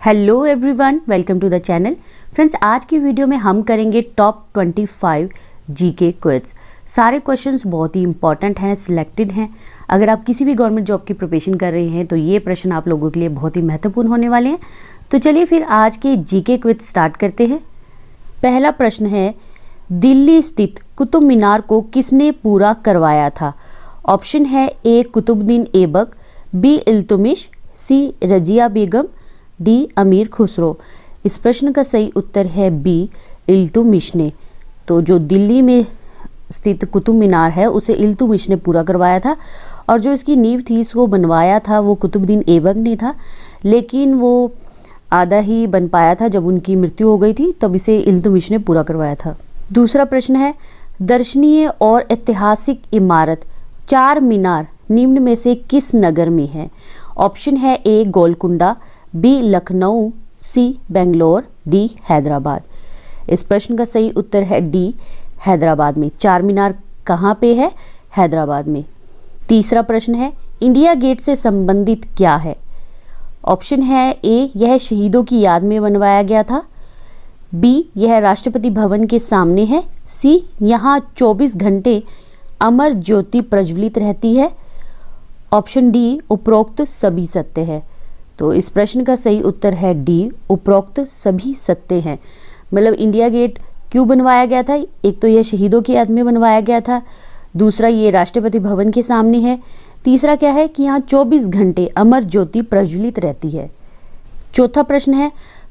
Hello everyone, welcome to the channel. Friends, आज की video में हम करेंगे टॉप 25 जीके क्विज। सारे क्वेश्चंस बहुत ही इंपॉर्टेंट हैं, सिलेक्टेड हैं। अगर आप किसी भी गवर्नमेंट जॉब की प्रिपरेशन कर रहे हैं तो ये प्रश्न आप लोगों के लिए बहुत ही महत्वपूर्ण होने वाले हैं। तो चलिए फिर आज के जीके क्विज स्टार्ट करते हैं। पहला प्रश्न है, दिल्ली स्थित कुतुब मीनार को किसने पूरा करवाया था? ऑप्शन है ए कुतुबुद्दीन ऐबक, बी इल्तुतमिश, सी रजिया बेगम, डी अमीर खुसरो। इस प्रश्न का सही उत्तर है बी इल्तुतमिश ने। तो जो दिल्ली में स्थित कुतुब मीनार है उसे इल्तुतमिश ने पूरा करवाया था, और जो इसकी नींव थी, इसको बनवाया था वो कुतुबुद्दीन ऐबक ने था, लेकिन वो आधा ही बन पाया था। जब उनकी मृत्यु हो गई थी तब इसे इल्तुतमिश ने पूरा करवाया था। दूसरा प्रश्न है, दर्शनीय और ऐतिहासिक इमारत चार मीनार निम्न में से किस नगर में है? ऑप्शन है ए गोलकुंडा, बी लखनऊ, सी बेंगलोर, डी हैदराबाद। इस प्रश्न का सही उत्तर है डी हैदराबाद में। चार मीनार कहाँ पे है? हैदराबाद में। तीसरा प्रश्न है, इंडिया गेट से संबंधित क्या है? ऑप्शन है ए यह शहीदों की याद में बनवाया गया था, बी यह राष्ट्रपति भवन के सामने है, सी यहाँ 24 घंटे अमर ज्योति प्रज्वलित रहती है, ऑप्शन डी उपरोक्त सभी सत्य है। तो इस प्रश्न का सही उत्तर है डी उपरोक्त सभी सत्य हैं। मतलब इंडिया गेट क्यों बनवाया गया था? एक तो यह शहीदों की याद में बनवाया गया था, दूसरा ये राष्ट्रपति भवन के सामने है, तीसरा क्या है कि यहाँ 24 घंटे अमर ज्योति प्रज्वलित रहती है। चौथा प्रश्न है,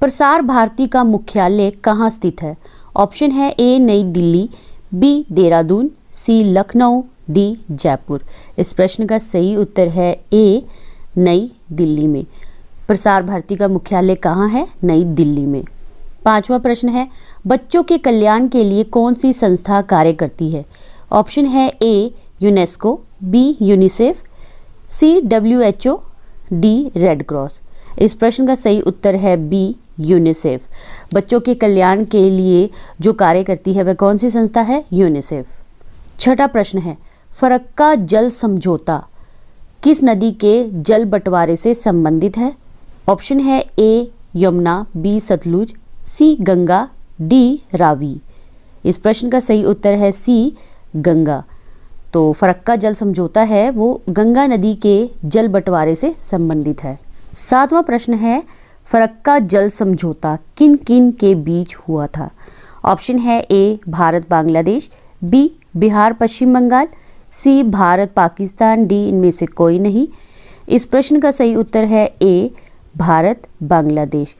प्रसार भारती का मुख्यालय कहाँ स्थित है? ऑप्शन है ए नई दिल्ली, बी देहरादून, सी लखनऊ, डी जयपुर। इस प्रश्न का सही उत्तर है ए नई दिल्ली में। प्रसार भारती का मुख्यालय कहाँ है? नई दिल्ली में। पांचवा प्रश्न है, बच्चों के कल्याण के लिए कौन सी संस्था कार्य करती है? ऑप्शन है A UNESCO, B UNICEF, C WHO, D Red Cross. इस प्रश्न का सही उत्तर है बी यूनिसेफ। बच्चों के कल्याण के लिए जो कार्य करती है वह कौन सी संस्था है? यूनिसेफ। छठा प्रश्न है, फरक्का जल समझौता किस नदी के जल बंटवारे से संबंधित है? ऑप्शन है ए यमुना, बी सतलुज, सी गंगा, डी रावी। इस प्रश्न का सही उत्तर है सी गंगा। तो फरक्का जल समझौता है वो गंगा नदी के जल बंटवारे से संबंधित है। सातवां प्रश्न है, फरक्का जल समझौता किन किन के बीच हुआ था? ऑप्शन है ए भारत बांग्लादेश, बी बिहार पश्चिम बंगाल, सी भारत पाकिस्तान, डी इनमें से कोई नहीं। इस प्रश्न का सही उत्तर है ए भारत बांग्लादेश।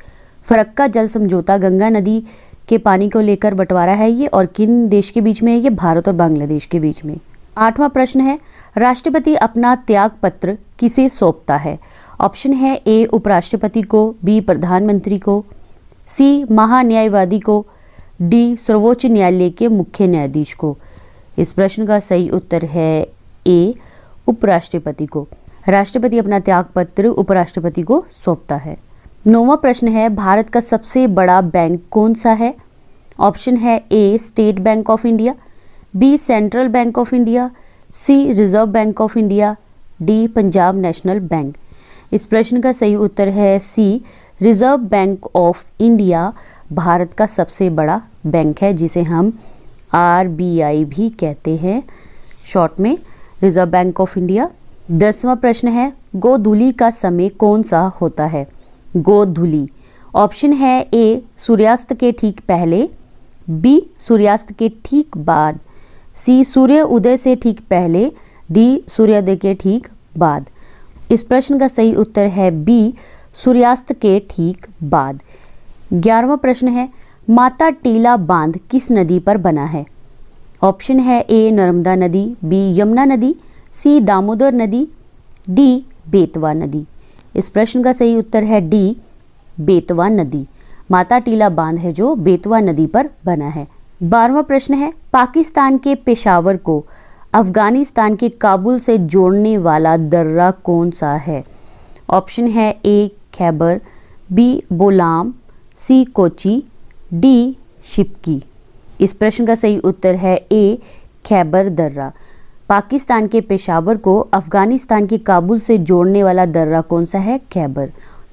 फरक्का जल समझौता गंगा नदी के पानी को लेकर बंटवारा है ये, और किन देश के बीच में है ये? भारत और बांग्लादेश के बीच में। आठवां प्रश्न है, राष्ट्रपति अपना त्याग पत्र किसे सौंपता है? ऑप्शन है ए उपराष्ट्रपति को, बी प्रधानमंत्री को, सी महान्यायवादी को, डी सर्वोच्च न्यायालय के मुख्य न्यायाधीश को। इस प्रश्न का सही उत्तर है ए उपराष्ट्रपति को। राष्ट्रपति अपना त्याग पत्र उपराष्ट्रपति को सौंपता है। नौवां प्रश्न है, भारत का सबसे बड़ा बैंक कौन सा है? ऑप्शन है A State Bank of India, B Central Bank of India, C Reserve Bank of India, D Punjab National Bank. इस प्रश्न का सही उत्तर है C Reserve Bank of India Bharat का सबसे बड़ा बैंक है, जिसे हम RBI भी कहते हैं शॉर्ट में, रिजर्व बैंक ऑफ इंडिया। 10वां प्रश्न है, गोधूली का समय कौन सा होता है? गोधूली। ऑप्शन है ए सूर्यास्त के ठीक पहले, बी सूर्यास्त के ठीक बाद, सी सूर्य उदय से ठीक पहले, डी सूर्योदय के ठीक बाद। इस प्रश्न का सही उत्तर है बी सूर्यास्त के ठीक बाद। 11वां प्रश्न है, माता टीला बांध किस नदी पर बना है? ऑप्शन है ए नर्मदा नदी, बी यमुना नदी, सी दामोदर नदी, डी बेतवा नदी। इस प्रश्न का सही उत्तर है डी बेतवा नदी। माता टीला बांध है जो बेतवा नदी पर बना है। 12वां प्रश्न है, पाकिस्तान के पेशावर को अफगानिस्तान के काबुल से जोड़ने वाला दर्रा कौन सा है? ऑप्शन है ए खैबर, बी बोलाम, सी कोची, डी शिपकी। इस प्रश्न का सही उत्तर है ए खैबर दर्रा। पाकिस्तान के पेशावर को अफगानिस्तान के काबुल से जोड़ने वाला दर्रा कौन सा है? खैबर।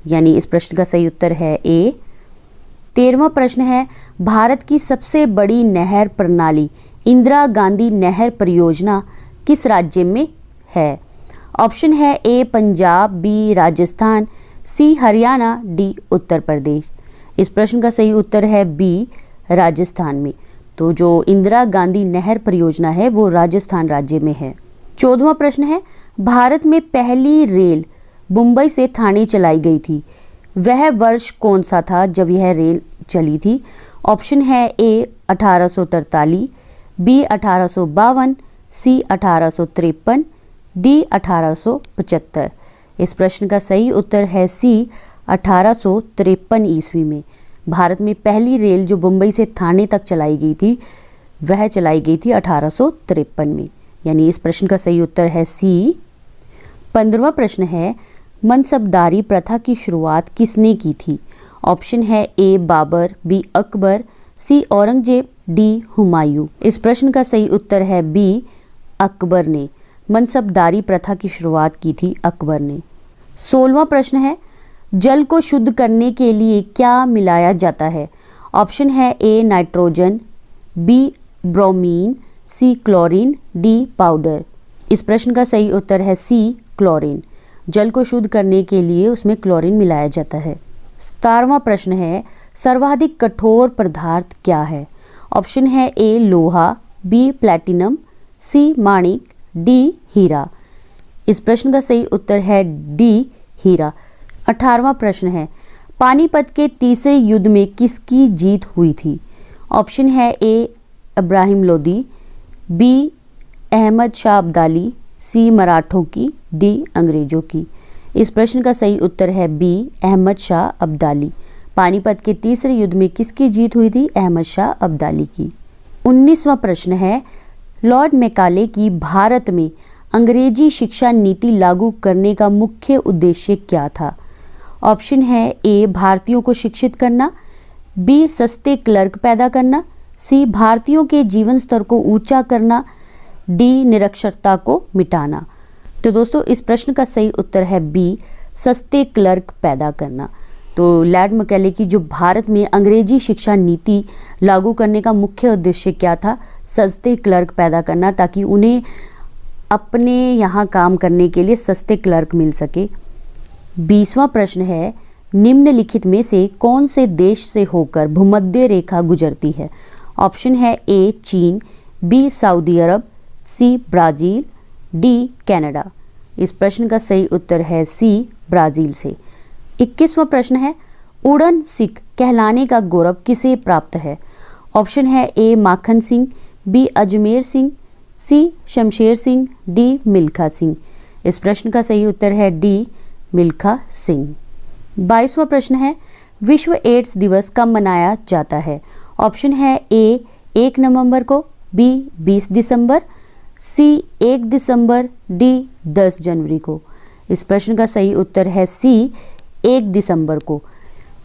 यानी इस प्रश्न का सही उत्तर है ए। 13वां प्रश्न है, भारत की सबसे बड़ी नहर प्रणाली इंदिरा गांधी नहर परियोजना किस राज्य में है? ऑप्शन है ए पंजाब, बी राजस्थान, सी हरियाणा, डी उत्तर प्रदेश। इस प्रश्न का सही उत्तर है बी राजस्थान में। तो जो इंदिरा गांधी नहर परियोजना है वो राजस्थान राज्य में है। 14वां प्रश्न है, भारत में पहली रेल मुंबई से ठाणे चलाई गई थी, वह वर्ष कौन सा था जब यह रेल चली थी? ऑप्शन है ए 1843, बी 1852, सी 1853, डी 1875। इस प्रश्न का सही उत्तर है सी 1853 ईस्वी में। भारत में पहली रेल जो मुंबई से ठाणे तक चलाई गई थी वह चलाई गई थी 1853 में, यानी इस प्रश्न का सही उत्तर है सी। 15वां प्रश्न है, मनसबदारी प्रथा की शुरुआत किसने की थी? ऑप्शन है ए बाबर, बी अकबर, सी औरंगजेब, डी हुमायूं। इस प्रश्न का सही उत्तर है बी अकबर ने। मनसबदारी प्रथा की शुरुआत की थी अकबर ने। 16वां प्रश्न है, जल को शुद्ध करने के लिए क्या मिलाया जाता है? ऑप्शन है A nitrogen, B bromine, C chlorine, D powder. इस प्रश्न का सही उत्तर है सी क्लोरीन। जल को शुद्ध करने के लिए उसमें क्लोरीन मिलाया जाता है। 17वां प्रश्न है, सर्वाधिक कठोर पदार्थ क्या है? ऑप्शन है ए लोहा, बी प्लैटिनम, सी माणिक, डी हीरा। इस प्रश्न का सही उत्तर है डी हीरा। 18वां प्रश्न है, पानीपत के तीसरे युद्ध में किसकी जीत हुई थी? ऑप्शन है ए इब्राहिम लोदी, बी अहमद शाह अब्दाली, सी मराठों की, डी अंग्रेजों की। इस प्रश्न का सही उत्तर है बी अहमद शाह अब्दाली। पानीपत के तीसरे युद्ध में किसकी जीत हुई थी? अहमद शाह अब्दाली की। 19वां प्रश्न है, लॉर्ड मैकाले की भारत में अंग्रेजी शिक्षा नीति लागू करने का मुख्य उद्देश्य क्या था? ऑप्शन है ए भारतीयों को शिक्षित करना, बी सस्ते क्लर्क पैदा करना, सी भारतीयों के जीवन स्तर को ऊंचा करना, डी निरक्षरता को मिटाना। तो दोस्तों इस प्रश्न का सही उत्तर है बी सस्ते क्लर्क पैदा करना। तो लॉर्ड मैकाले की जो भारत में अंग्रेजी शिक्षा नीति लागू करने का मुख्य उद्देश्य क्या था? सस्ते क्लर्क पैदा करना, ताकि उन्हें अपने यहाँ काम करने के लिए सस्ते क्लर्क मिल सके। 20वां प्रश्न है, निम्नलिखित में से कौन से देश से होकर भूमध्य रेखा गुजरती है? ऑप्शन है ए चीन, बी सऊदी अरब, सी ब्राज़ील, डी कनाडा। इस प्रश्न का सही उत्तर है सी ब्राज़ील से। 21वां प्रश्न है, उड़न सिख कहलाने का गौरव किसे प्राप्त है? ऑप्शन है ए माखन सिंह, बी अजमेर सिंह, सी शमशेर सिंह, डी मिल्खा सिंह। इस प्रश्न का सही उत्तर है डी मिल्खा सिंह। 22वां प्रश्न है, विश्व एड्स दिवस कब मनाया जाता है? ऑप्शन है ए 1 नवंबर को, बी 20 दिसंबर, सी 1 दिसंबर, डी 10 जनवरी को। इस प्रश्न का सही उत्तर है सी 1 दिसंबर को।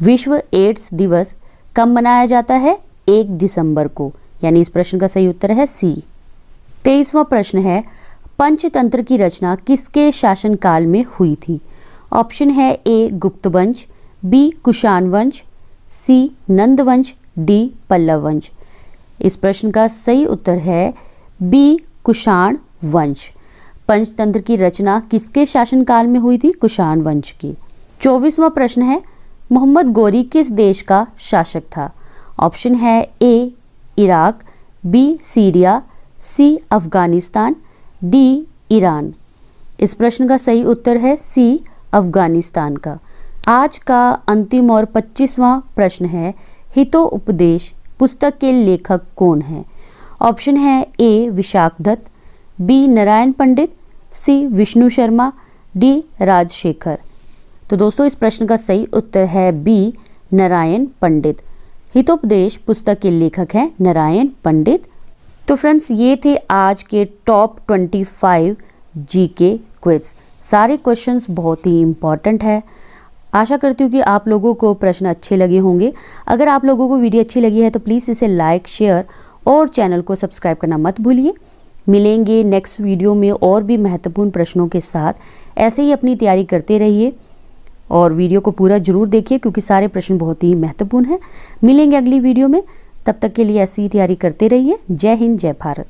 विश्व एड्स दिवस कब मनाया जाता है? 1 दिसंबर को, यानी इस प्रश्न का सही उत्तर है सी। 23वां प्रश्न है, पंचतंत्र की रचना किसके शासनकाल में हुई थी? ऑप्शन है ए गुप्त वंश, बी कुषाण वंश, सी नंद वंश, डी पल्लव वंश। इस प्रश्न का सही उत्तर है बी कुषाण वंश। पंचतंत्र की रचना किसके शासनकाल में हुई थी? कुषाण वंश की। 24वां प्रश्न है, मोहम्मद गोरी किस देश का शासक था? ऑप्शन है ए इराक, बी सीरिया, सी अफगानिस्तान, डी ईरान। इस प्रश्न का सही उत्तर है सी अफगानिस्तान का। आज का अंतिम और 25वां प्रश्न है, हितोपदेश पुस्तक के लेखक कौन है? ऑप्शन है ए विशाख दत्त, बी नारायण पंडित, सी विष्णु शर्मा, डी राजशेखर। तो दोस्तों इस प्रश्न का सही उत्तर है बी नारायण पंडित। हितोपदेश पुस्तक के लेखक हैं नारायण पंडित। तो फ्रेंड्स ये थे आज के टॉप 25 जीके क्विज। सारे क्वेश्चंस बहुत ही इम्पॉर्टेंट है। आशा करती हूँ कि आप लोगों को प्रश्न अच्छे लगे होंगे। अगर आप लोगों को वीडियो अच्छी लगी है तो प्लीज़ इसे लाइक, शेयर और चैनल को सब्सक्राइब करना मत भूलिए। मिलेंगे नेक्स्ट वीडियो में और भी महत्वपूर्ण प्रश्नों के साथ। ऐसे ही अपनी तैयारी करते रहिए और वीडियो को पूरा जरूर देखिए क्योंकि सारे प्रश्न बहुत ही महत्वपूर्ण हैं। मिलेंगे अगली वीडियो में, तब तक के लिए ऐसी ही तैयारी करते रहिए। जय हिंद, जय भारत।